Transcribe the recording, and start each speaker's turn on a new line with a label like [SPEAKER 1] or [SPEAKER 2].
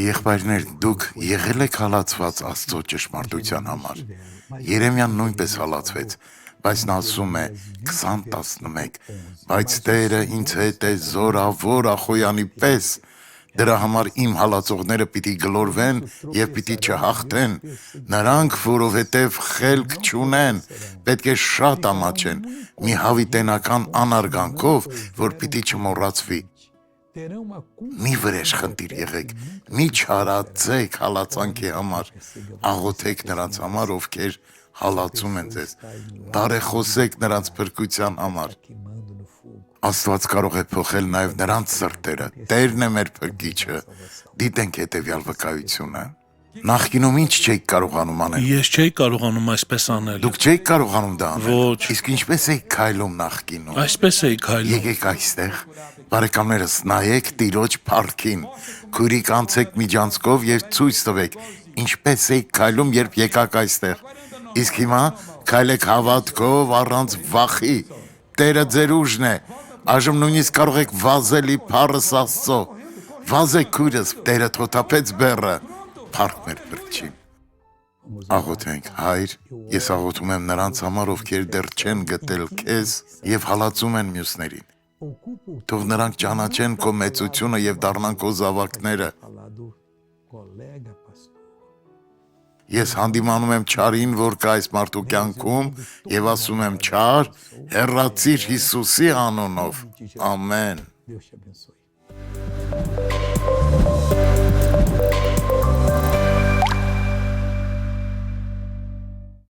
[SPEAKER 1] Եղբայրներ, դուք եղել եք հալածված Աստծո ճշմարտության համար։ Երեմյան նույնպես հալածվեց, բայց նա ասում է 20:11, բայց Տերը ինձ հետ է զորավոր Ախոյանի պես, դրա համար իմ հալածողները պիտի գլորվեն և պիտի չհաղթեն, նրանք, որովհետև խելք չունեն, պետք է շատ ամաչեն, մի հավիտենական անարգանքով, որ պիտի չմոռացվի։ Մի վրեժխնդիր եղեք, մի չարացեք հալածանքի համար, աղոթեք նրանց համար, ովքեր հալածում են ձեզ, բարեխոսեք նրանց փրկության համար։ Աստված կարող է փոխել նաև նրանց սրտերը, Տերն է մեր փրկիչը, դիտենք հետևյալ վկայությունը։ Նախկինում ինչ չէիք կարողանում անել։
[SPEAKER 2] Ես չէի կարողանում այսպես անել։
[SPEAKER 1] Դուք չէիք կարողանում դա անել։
[SPEAKER 2] Ոչ։
[SPEAKER 1] Իսկ ինչպես էիք քայլում նախկինում։
[SPEAKER 2] Այսպես էի քայլում։
[SPEAKER 1] Եկեք այստեղ, բարեկամներս, նայեք Տիրոջ փառքին, քույրիկ անցեք միջանցքով և ցույց տվեք, ինչպես էիք քայլում, երբ եկաք այստեղ։ Իսկ հիմա քայլեք հավատքով, առանց վախի։ Տերը ձեր ուժն է։ Այժմ նույնիսկ կարող եք վազել իբարս Աստծո։ Վազեք քույրս, Տերը թոթափեց բեռը։ Փառք մեր Փրկչին։ Աղոթենք, Հայր, ես աղոթում եմ նրանց համար, ովքեր դեռ չեն գտել քեզ և հալածում են մյուսներին։ Թող նրանք ճանաչեն քո մեծությունը և դառնան քո զավակները։ Ես հանդիմանում եմ չարին, որ կա այս մարդու կյանքում, և ասում եմ չար, հեռացիր Հիսուսի անունով։ Ամեն։